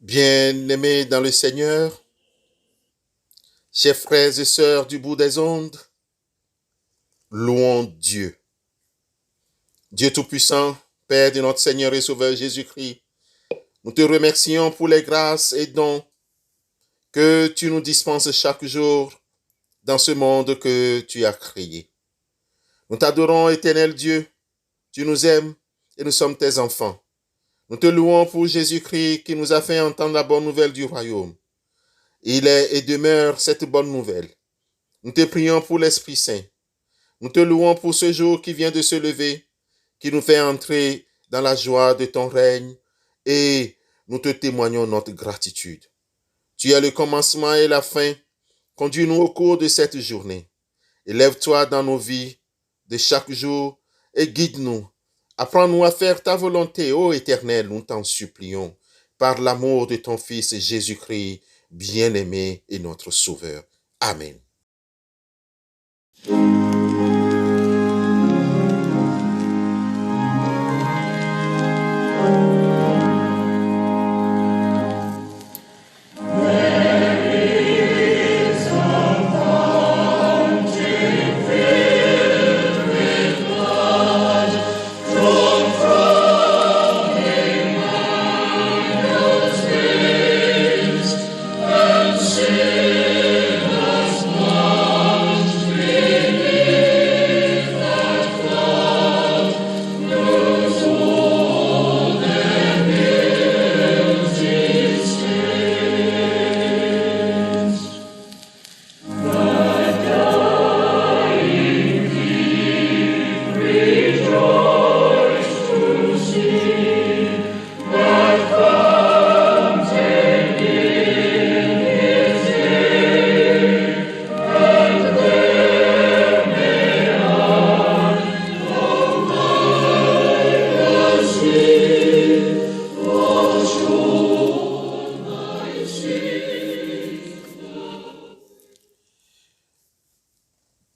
Bien-aimés dans le Seigneur, chers frères et sœurs du bout des ondes, louons Dieu. Dieu Tout-Puissant, Père de notre Seigneur et Sauveur Jésus-Christ, nous te remercions pour les grâces et dons que tu nous dispenses chaque jour dans ce monde que tu as créé. Nous t'adorons, éternel Dieu, tu nous aimes et nous sommes tes enfants. Nous te louons pour Jésus-Christ qui nous a fait entendre la bonne nouvelle du royaume. Il est et demeure cette bonne nouvelle. Nous te prions pour l'Esprit Saint. Nous te louons pour ce jour qui vient de se lever, qui nous fait entrer dans la joie de ton règne et nous te témoignons notre gratitude. Tu es le commencement et la fin. Conduis-nous au cours de cette journée. Élève-toi dans nos vies de chaque jour et guide-nous. Apprends-nous à faire ta volonté, ô Éternel, nous t'en supplions, par l'amour de ton Fils Jésus-Christ, bien-aimé et notre Sauveur. Amen.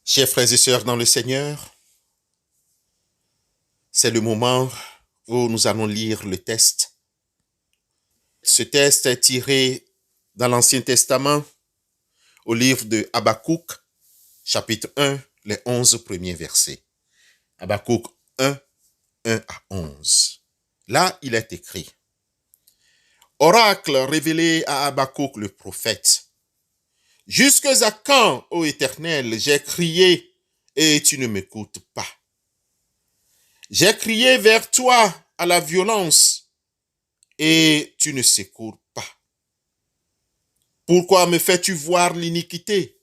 Chers frères et sœurs dans le Seigneur, c'est le moment où nous allons lire le texte. Ce texte est tiré dans l'Ancien Testament au livre de Habakkuk, chapitre 1, les 11 premiers versets. Habakkuk 1, 1 à 11. Là, il est écrit: Oracle révélé à Habakkuk le prophète. Jusque à quand, ô Éternel, j'ai crié et tu ne m'écoutes pas? J'ai crié vers toi à la violence et tu ne secours pas. Pourquoi me fais-tu voir l'iniquité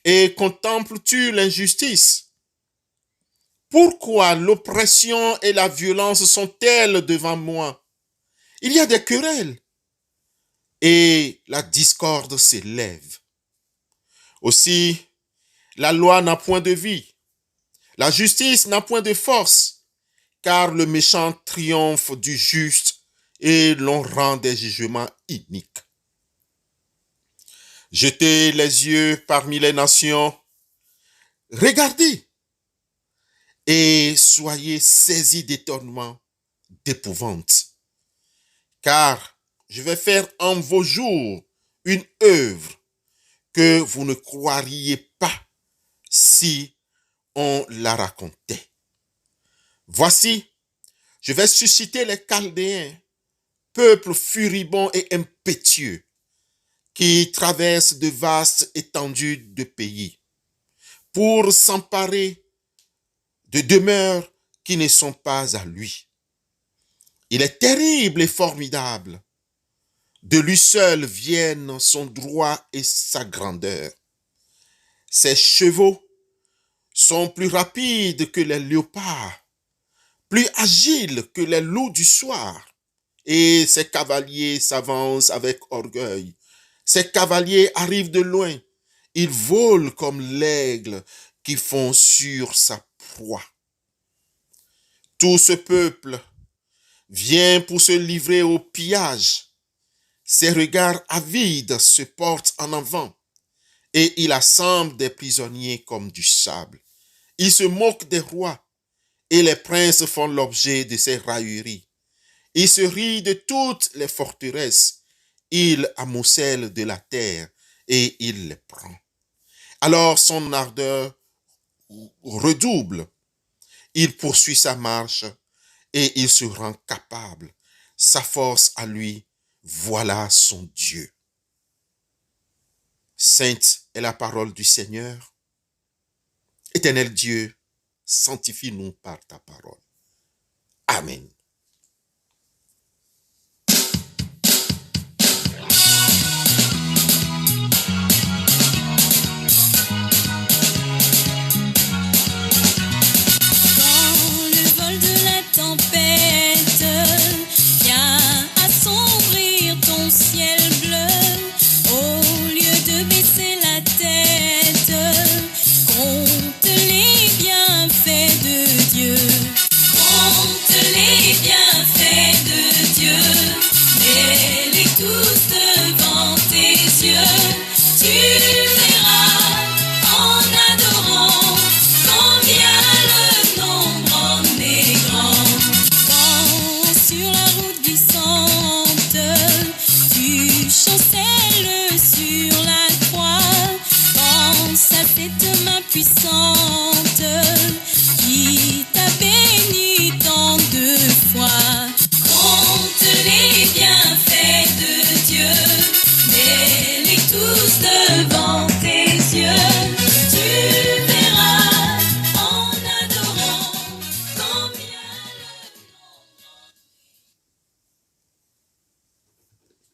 et contemples-tu l'injustice? Pourquoi l'oppression et la violence sont-elles devant moi? Il y a des querelles et la discorde s'élève. Aussi, la loi n'a point de vie, la justice n'a point de force, car le méchant triomphe du juste et l'on rend des jugements iniques. Jetez les yeux parmi les nations, regardez et soyez saisis d'étonnement, d'épouvante. Car je vais faire en vos jours une œuvre que vous ne croiriez pas si on la racontait. Voici, je vais susciter les Chaldéens, peuple furibond et impétueux, qui traverse de vastes étendues de pays, pour s'emparer de demeures qui ne sont pas à lui. Il est terrible et formidable. De lui seul viennent son droit et sa grandeur. Ses chevaux sont plus rapides que les léopards, plus agiles que les loups du soir, et ses cavaliers s'avancent avec orgueil. Ses cavaliers arrivent de loin. Ils volent comme l'aigle qui fond sur sa proie. Tout ce peuple vient pour se livrer au pillage. Ses regards avides se portent en avant et il assemble des prisonniers comme du sable. Il se moque des rois et les princes font l'objet de ses railleries. Il se rit de toutes les forteresses. Il amoncelle de la terre et il les prend. Alors son ardeur redouble. Il poursuit sa marche et il se rend capable. Sa force à lui, voilà son Dieu. Sainte est la parole du Seigneur. Éternel Dieu, sanctifie-nous par ta parole. Amen.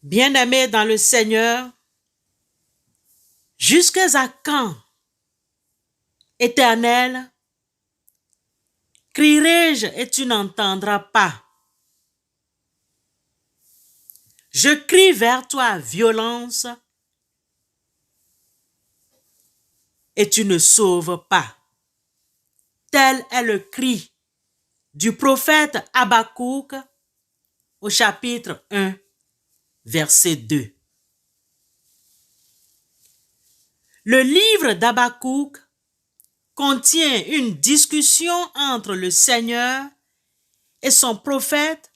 Bien-aimés dans le Seigneur, jusqu'à quand, Éternel, crierai-je et tu n'entendras pas? Je crie vers toi à violence et tu ne sauves pas. Tel est le cri du prophète Habakkuk au chapitre 1, verset 2. Le livre d'Habakkuk contient une discussion entre le Seigneur et son prophète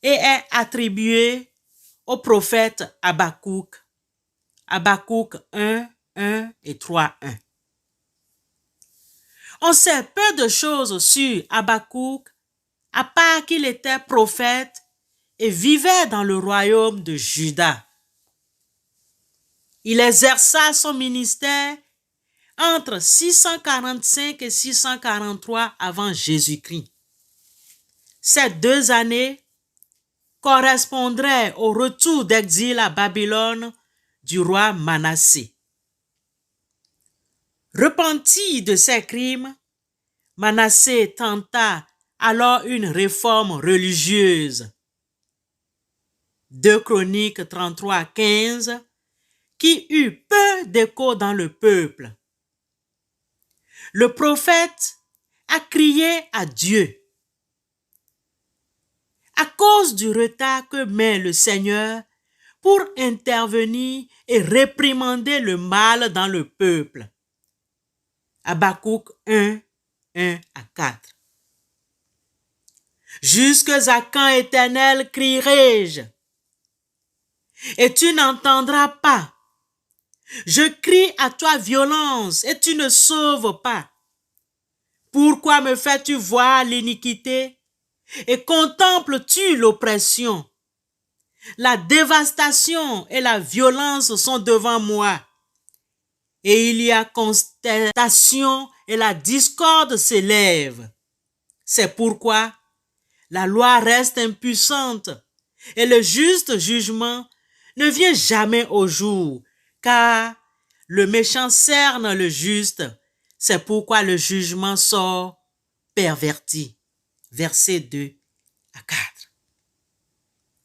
et est attribué au prophète Habakkuk. Habakkuk 1, 1 et 3, 1. On sait peu de choses sur Habakkuk, à part qu'il était prophète et vivait dans le royaume de Juda. Il exerça son ministère entre 645 et 643 avant Jésus-Christ. Ces 2 années correspondraient au retour d'exil à Babylone du roi Manassé. Repenti de ses crimes, Manassé tenta alors une réforme religieuse. 2 Chroniques 33, 15, qui eut peu d'écho dans le peuple. Le prophète a crié à Dieu. À cause du retard que met le Seigneur pour intervenir et réprimander le mal dans le peuple. Habakkuk 1, 1 à 4. Jusque à quand, Éternel, crierai-je, et tu n'entendras pas? Je crie à toi violence, et tu ne sauves pas. Pourquoi me fais-tu voir l'iniquité, et contemples-tu l'oppression? La dévastation et la violence sont devant moi, et il y a constatation et la discorde s'élève. C'est pourquoi la loi reste impuissante et le juste jugement ne vient jamais au jour, car le méchant cerne le juste. C'est pourquoi le jugement sort perverti. Versets 2 à 4.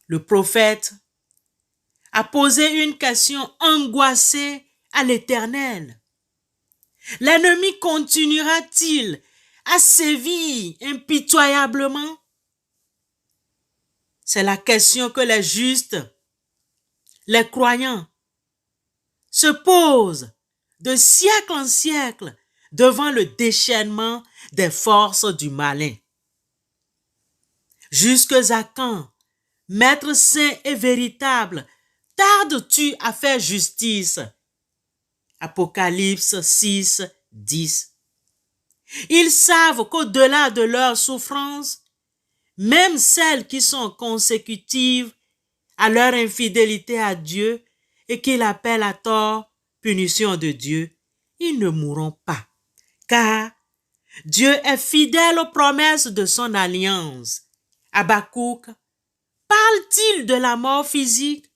Le prophète a posé une question angoissée à l'Éternel. L'ennemi continuera-t-il à sévir impitoyablement? C'est la question que les justes, les croyants, se posent de siècle en siècle devant le déchaînement des forces du malin. Jusque à quand, Maître saint et véritable, tardes-tu à faire justice? Apocalypse 6, 10. Ils savent qu'au-delà de leurs souffrances, même celles qui sont consécutives à leur infidélité à Dieu et qu'ils appellent à tort punition de Dieu, ils ne mourront pas, car Dieu est fidèle aux promesses de son alliance. Habakkuk parle-t-il de la mort physique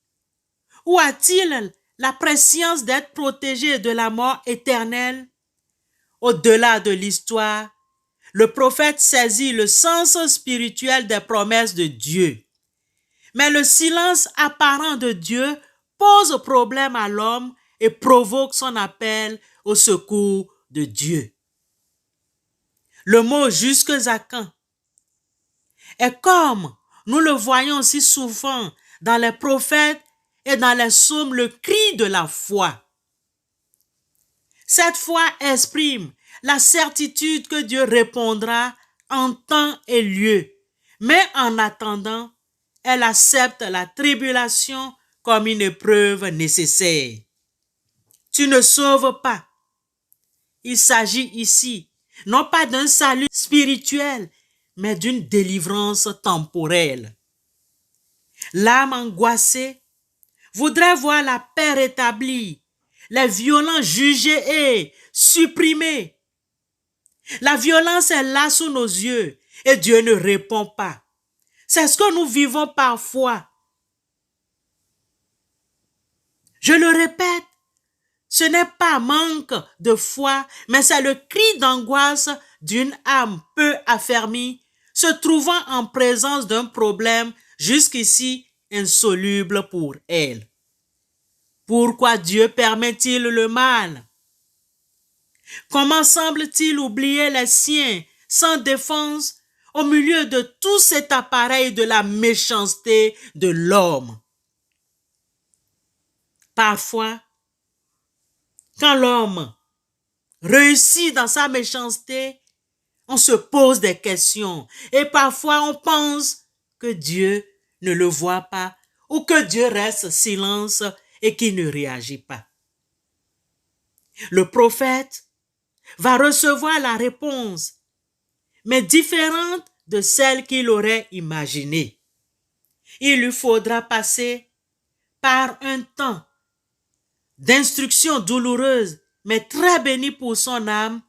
ou a-t-il la prescience d'être protégé de la mort éternelle? Au-delà de l'histoire, le prophète saisit le sens spirituel des promesses de Dieu. Mais le silence apparent de Dieu pose problème à l'homme et provoque son appel au secours de Dieu. Le mot « jusque à quand » est comme nous le voyons si souvent dans les prophètes et dans les psaumes, le cri de la foi. Cette foi exprime la certitude que Dieu répondra en temps et lieu, mais en attendant, elle accepte la tribulation comme une épreuve nécessaire. Tu ne sauves pas. Il s'agit ici non pas d'un salut spirituel, mais d'une délivrance temporelle. L'âme angoissée voudrait voir la paix rétablie, les violents jugés et supprimés. La violence est là sous nos yeux et Dieu ne répond pas. C'est ce que nous vivons parfois. Je le répète, ce n'est pas manque de foi, mais c'est le cri d'angoisse d'une âme peu affermie, se trouvant en présence d'un problème jusqu'ici insoluble pour elle. Pourquoi Dieu permet-il le mal? Comment semble-t-il oublier les siens sans défense au milieu de tout cet appareil de la méchanceté de l'homme? Parfois, quand l'homme réussit dans sa méchanceté, on se pose des questions et parfois on pense que Dieu ne le voit pas ou que Dieu reste silence et qu'il ne réagit pas. Le prophète va recevoir la réponse, mais différente de celle qu'il aurait imaginée. Il lui faudra passer par un temps d'instruction douloureuse, mais très bénie pour son âme,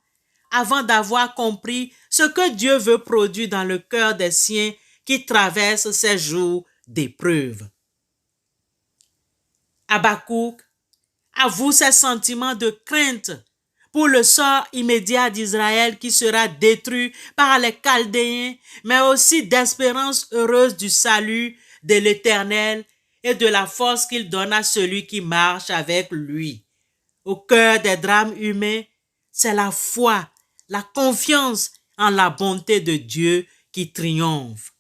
avant d'avoir compris ce que Dieu veut produire dans le cœur des siens qui traversent ces jours d'épreuve. Habakkuk avoue ses sentiments de crainte pour le sort immédiat d'Israël qui sera détruit par les Chaldéens, mais aussi d'espérance heureuse du salut de l'Éternel et de la force qu'il donne à celui qui marche avec lui. Au cœur des drames humains, c'est la foi, la confiance en la bonté de Dieu qui triomphe.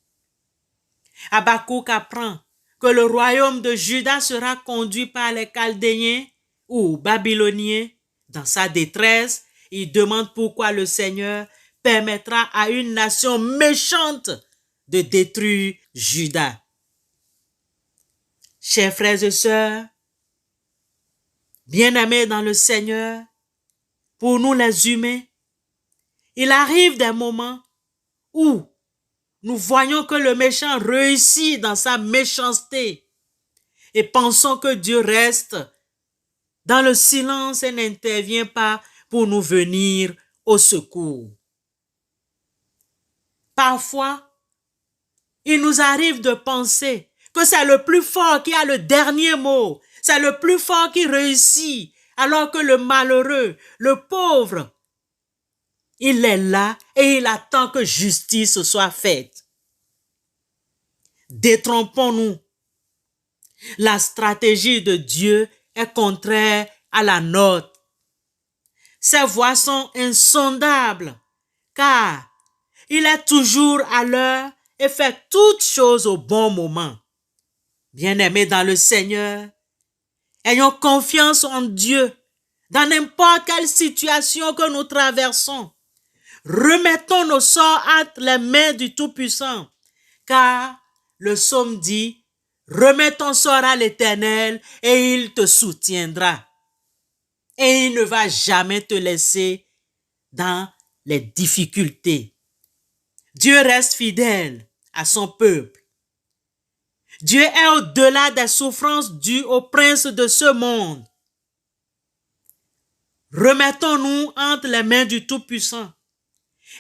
Habakkuk apprend que le royaume de Juda sera conduit par les Chaldéens ou Babyloniens. Dans sa détresse, il demande pourquoi le Seigneur permettra à une nation méchante de détruire Juda. Chers frères et sœurs, bien-aimés dans le Seigneur, pour nous les humains, il arrive des moments où nous voyons que le méchant réussit dans sa méchanceté et pensons que Dieu reste dans le silence et n'intervient pas pour nous venir au secours. Parfois, il nous arrive de penser que c'est le plus fort qui a le dernier mot, c'est le plus fort qui réussit, alors que le malheureux, le pauvre, il est là et il attend que justice soit faite. Détrompons-nous. La stratégie de Dieu est contraire à la nôtre. Ses voies sont insondables, car il est toujours à l'heure et fait toutes choses au bon moment. Bien-aimés dans le Seigneur, ayons confiance en Dieu dans n'importe quelle situation que nous traversons. Remettons nos sorts entre les mains du Tout-Puissant, car le psaume dit: remets ton sort à l'Éternel et il te soutiendra. Et il ne va jamais te laisser dans les difficultés. Dieu reste fidèle à son peuple. Dieu est au-delà des souffrances dues au prince de ce monde. Remettons-nous entre les mains du Tout-Puissant.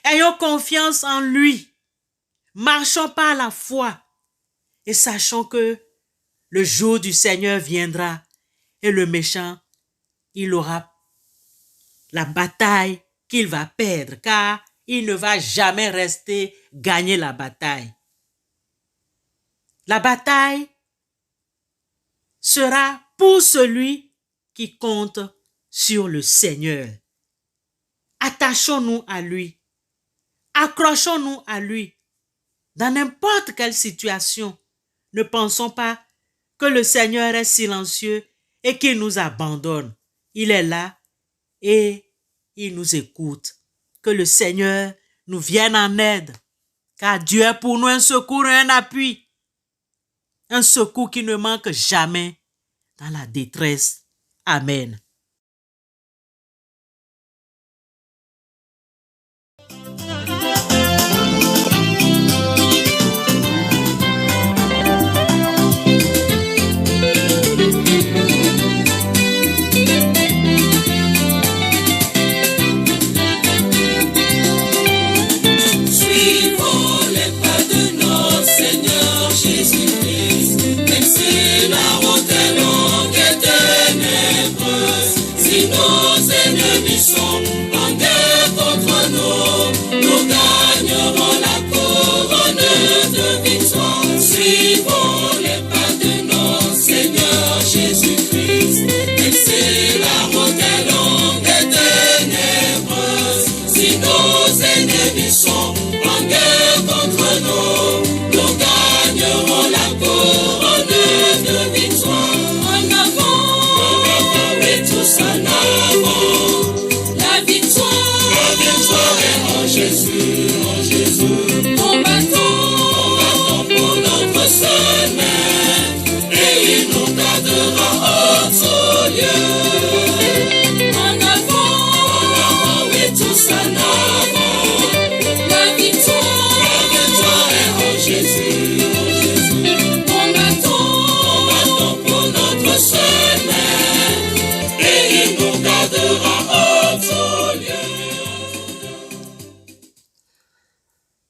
Ayons confiance en lui. Marchons par la foi et sachons que le jour du Seigneur viendra et le méchant, il aura la bataille qu'il va perdre, car il ne va jamais rester gagner la bataille. La bataille sera pour celui qui compte sur le Seigneur. Attachons-nous à lui. Accrochons-nous à lui. Dans n'importe quelle situation, ne pensons pas que le Seigneur est silencieux et qu'il nous abandonne. Il est là et il nous écoute. Que le Seigneur nous vienne en aide, car Dieu est pour nous un secours et un appui. Un secours qui ne manque jamais dans la détresse. Amen.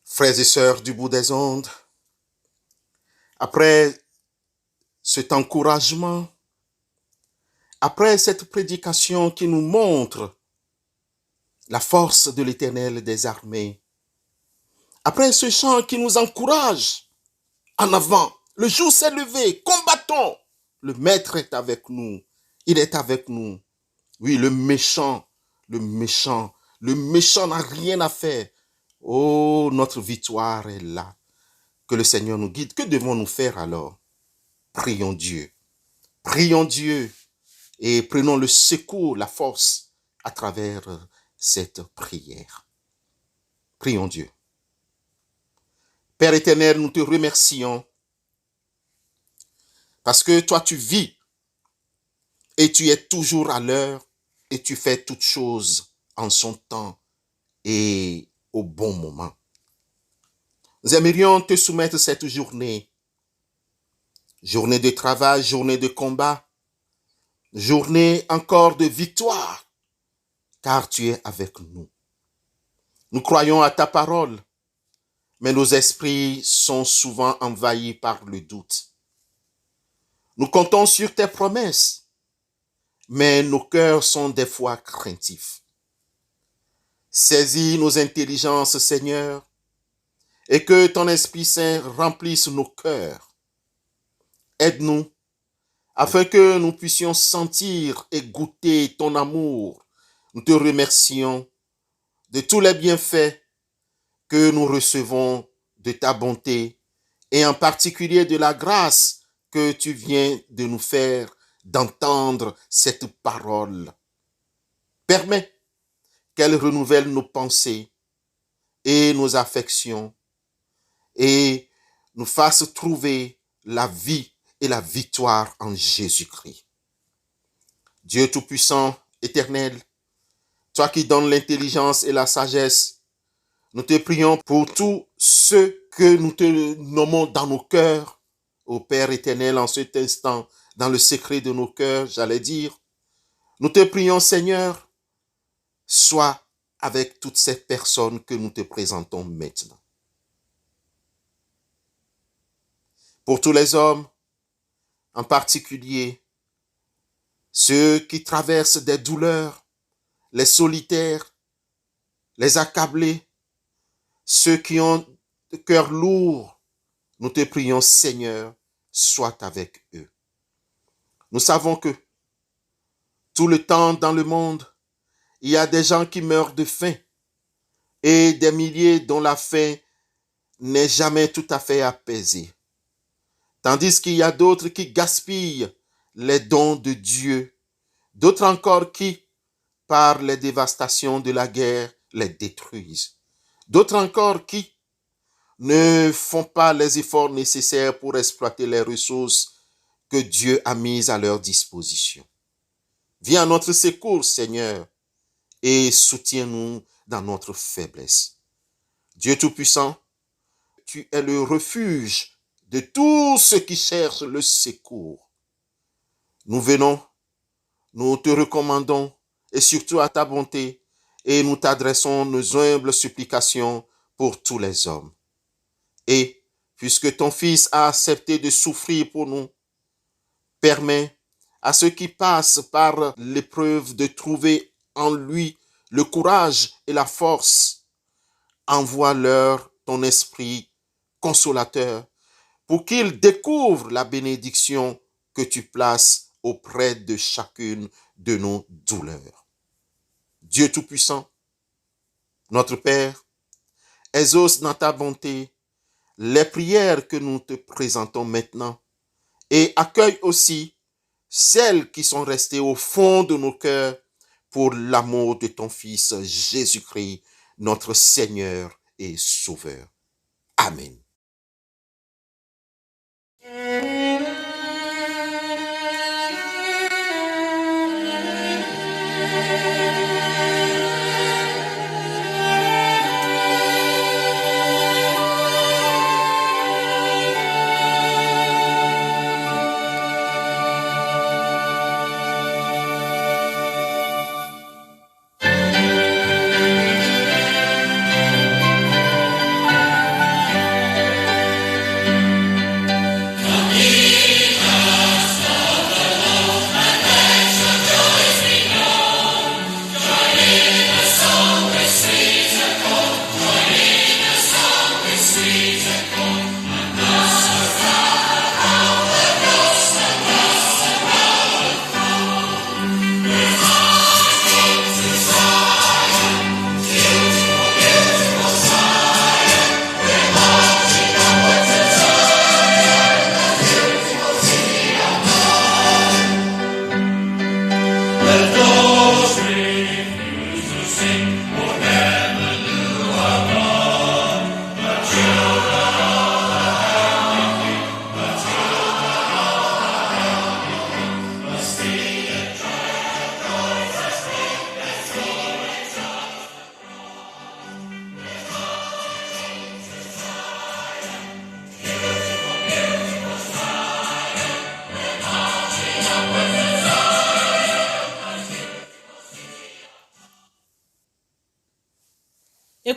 Frères et sœurs du bout des ondes, après cet encouragement, après cette prédication qui nous montre la force de l'Éternel des armées, après ce chant qui nous encourage en avant, le jour s'est levé, combattons, le Maître est avec nous, il est avec nous. Oui, le méchant n'a rien à faire. Oh, notre victoire est là. que le Seigneur nous guide. Que devons-nous faire alors? Prions Dieu. Prions Dieu et prenons le secours, la force à travers cette prière. Prions Dieu. Père éternel, nous te remercions parce que toi tu vis et tu es toujours à l'heure et tu fais toutes choses en son temps et au bon moment. Nous aimerions te soumettre cette journée. Journée de travail, journée de combat, journée encore de victoire, car tu es avec nous. Nous croyons à ta parole, mais nos esprits sont souvent envahis par le doute. Nous comptons sur tes promesses, mais nos cœurs sont des fois craintifs. Saisis nos intelligences, Seigneur, et que ton Esprit Saint remplisse nos cœurs. Aide-nous afin que nous puissions sentir et goûter ton amour. Nous te remercions de tous les bienfaits que nous recevons de ta bonté et en particulier de la grâce que tu viens de nous faire d'entendre cette parole. Permets qu'elle renouvelle nos pensées et nos affections et nous fasse trouver la vie et la victoire en Jésus-Christ. Dieu Tout-Puissant, éternel, toi qui donnes l'intelligence et la sagesse, nous te prions pour tous ceux que nous te nommons dans nos cœurs, ô Père éternel, en cet instant, dans le secret de nos cœurs, j'allais dire. Nous te prions, Seigneur, sois avec toutes ces personnes que nous te présentons maintenant. Pour tous les hommes, en particulier, ceux qui traversent des douleurs, les solitaires, les accablés, ceux qui ont le cœur lourd, nous te prions, Seigneur, sois avec eux. Nous savons que tout le temps dans le monde, il y a des gens qui meurent de faim et des milliers dont la faim n'est jamais tout à fait apaisée. Tandis qu'il y a d'autres qui gaspillent les dons de Dieu, d'autres encore qui, par les dévastations de la guerre, les détruisent. D'autres encore qui ne font pas les efforts nécessaires pour exploiter les ressources que Dieu a mises à leur disposition. Viens à notre secours, Seigneur, et soutiens-nous dans notre faiblesse. Dieu Tout-Puissant, tu es le refuge de tous ceux qui cherchent le secours. Nous venons, nous te recommandons, et surtout à ta bonté, et nous t'adressons nos humbles supplications pour tous les hommes. Et, puisque ton Fils a accepté de souffrir pour nous, permets à ceux qui passent par l'épreuve de trouver en lui le courage et la force. Envoie-leur ton esprit consolateur pour qu'ils découvrent la bénédiction que tu places auprès de chacune de nos douleurs. Dieu Tout-Puissant, notre Père, exauce dans ta bonté les prières que nous te présentons maintenant et accueille aussi celles qui sont restées au fond de nos cœurs pour l'amour de ton Fils Jésus-Christ, notre Seigneur et Sauveur. Amen.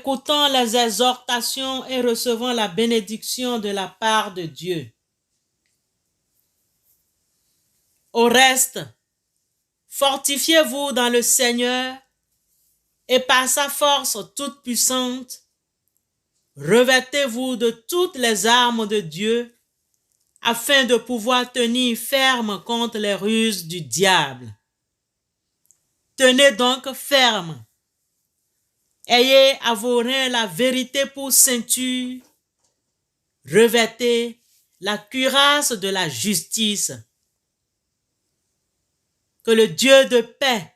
écoutons les exhortations et recevons la bénédiction de la part de Dieu. Au reste, fortifiez-vous dans le Seigneur et par sa force toute puissante, revêtez-vous de toutes les armes de Dieu afin de pouvoir tenir ferme contre les ruses du diable. Tenez donc ferme. Ayez à vos reins la vérité pour ceinture. Revêtez la cuirasse de la justice. Que le Dieu de paix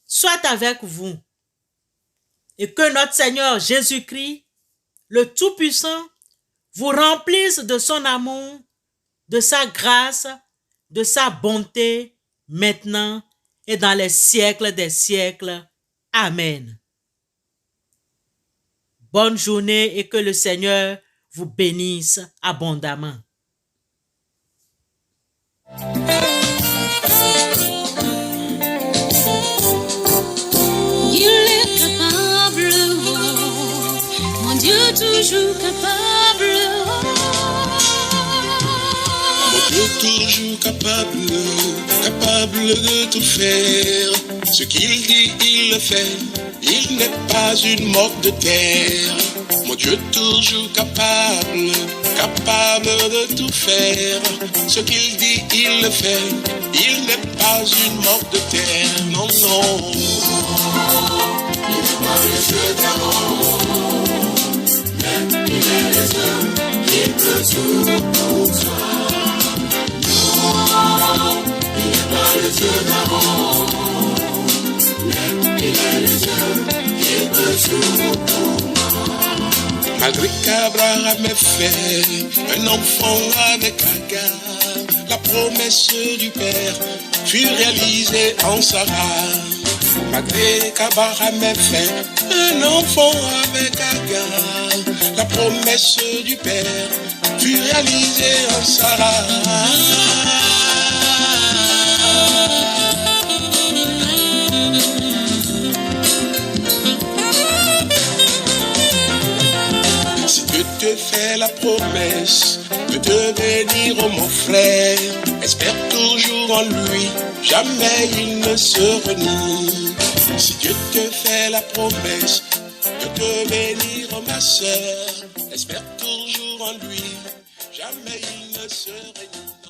soit avec vous et que notre Seigneur Jésus-Christ, le Tout-Puissant, vous remplisse de son amour, de sa grâce, de sa bonté, maintenant et dans les siècles des siècles. Amen. Bonne journée et que le Seigneur vous bénisse abondamment. Il est capable, mon Dieu toujours capable. Mon Dieu toujours capable, capable de tout faire. Ce qu'il dit, il le fait. Il n'est pas une morte de terre. Mon Dieu toujours capable, capable de tout faire. Ce qu'il dit, il le fait. Il n'est pas une morte de terre. Non, non. Il n'est pas le Dieu d'avant. Même il est les hommes, il peut tout pour toi. Non, il n'est pas le Dieu d'avant. Même il est les hommes, il peut tout pour moi. Malgré qu'Abraham ait fait un enfant avec Agar, la promesse du Père fut réalisée en Sarah. Malgré qu'Abraham ait fait un enfant avec Agar, la promesse du Père fut réalisée en Sarah. Si Dieu te fait la promesse de te bénir, oh mon frère, espère toujours en lui, jamais il ne se renie. Si Dieu te fait la promesse de te bénir, oh ma sœur, espère toujours en lui, jamais il ne se renie.